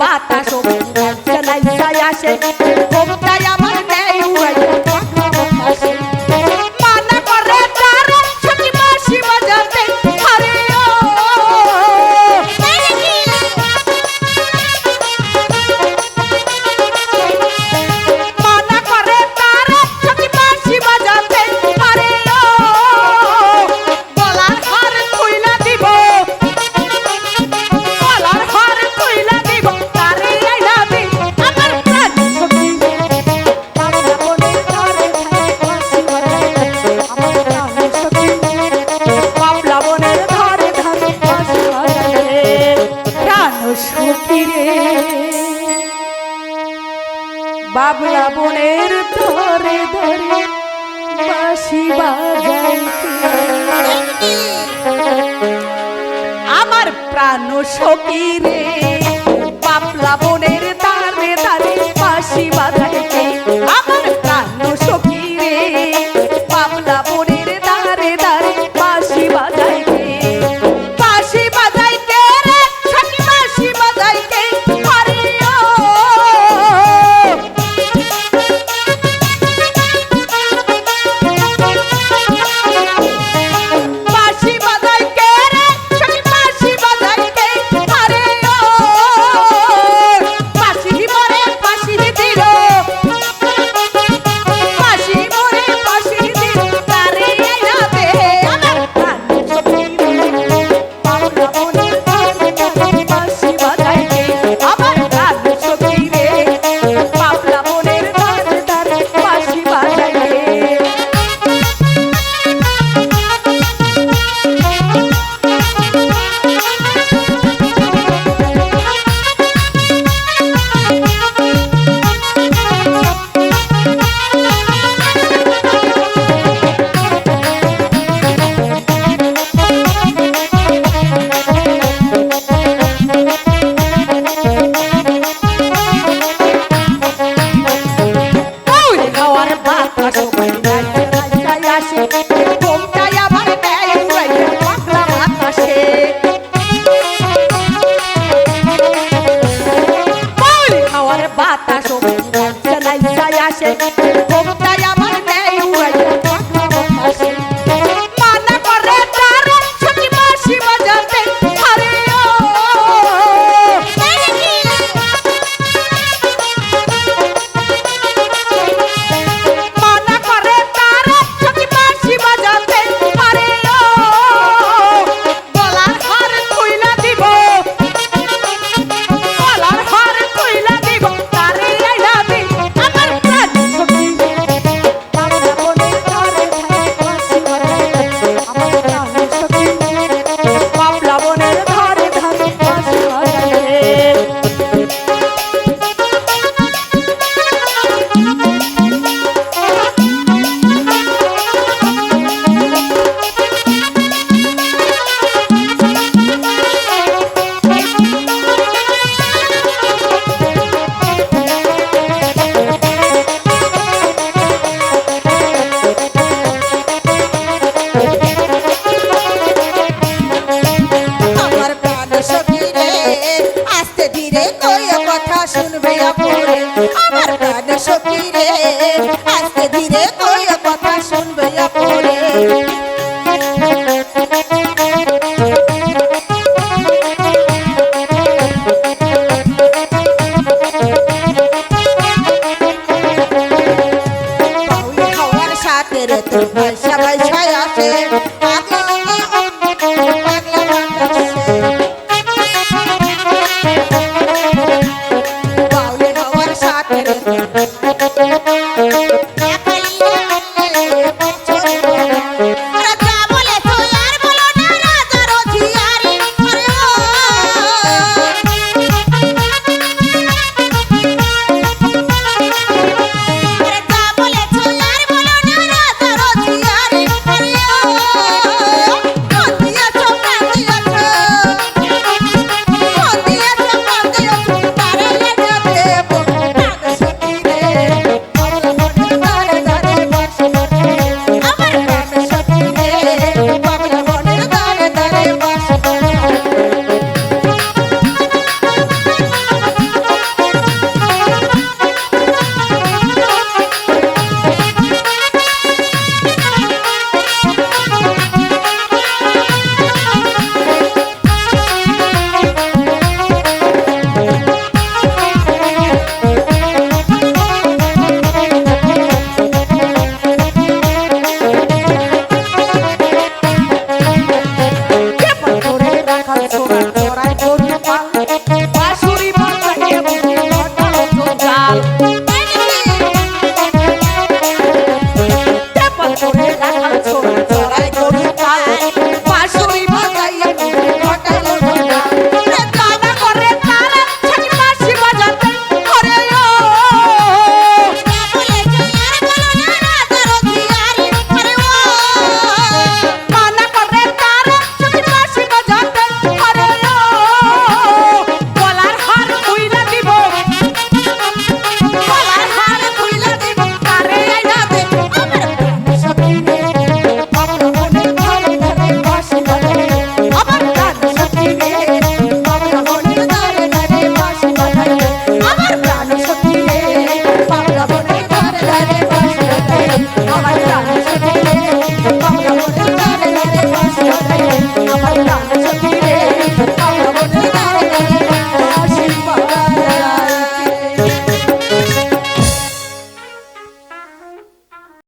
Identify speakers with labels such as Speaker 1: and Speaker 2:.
Speaker 1: বাতাস চালাই চাই আসে ঘুমটাই আমার নেই বাতাসে মানা করে তার ছুটি বাঁশি বাজাতে আরে ও মানা করে তার ছুটি বাঁশি বাজাতে আরে ও গলার হার খুইলা দিব গলার হার খুইলা দিব তারে আইলা দি আমার প্রাণ ছুটি বাংলা বনে ধরে বাঁশি বাজাতে আমার প্রাণ ছুটি বাংলা বনে ধরে বাঁশি বাজাতে প্রাণ ছুটি রে বাবলা বনের ধরে ধরে বাঁশি বাজাইতে আমার প্রাণ সখী রে বাবলা বনের তারে তারে বাঁশি বাজাইতে আমার প্রাণ সখী রে বাবলা বনের তারে তারে বাঁশি বাজাইতে বাঁশি বাজাইতে রে সখী বাঁশি বাজাইতে আরে ও বাঁশি বাজাইতে রে সখী বাঁশি বাজাইতে আরে ও বাঁশি মরে বাঁশি দিল বাঁশি মরে বাঁশি দিল তারে আইলা দে আমার প্রাণ সখী রে বাংলা বনের ধরে ধরে বাঁশি বাজাইতে আমার প্রাণ সখী রে বাংলা বনের ধরে ধরে বাঁশি বাজাইতে ওরে খাওয়ার বাতাস গায় আসে ঘুমটাই আমার দেয় উড়াইয়া পাগলা বাতাসে ওরে খাওয়ার বাতাস গায় আসে ঘুমটাই আমার দেয় উড়াইয়া পাগলা বাতাসে মানা করে তার ছুটি বাঁশি বাজাতে আরে ও মানা করে তার ছুটি বাঁশি বাজাতে আরে ও গলার হার খুইলা দিব গলার হার খুইলা দিব তারে আইলা দি আমার প্রাণ ছুটি বাংলা বনের ধরে বাঁশি বাজাইতে আমার প্রাণ ছুটি বাংলা বনের ধরে ধরে বাঁশি বাজাইতে
Speaker 2: আমার প্রাণ সখী রে আস্তে ধীরে কইয়া কথা শুনবে আপরে আমার প্রাণ সখী রে আস্তে ধীরে কইয়া কথা শুনবে আপরে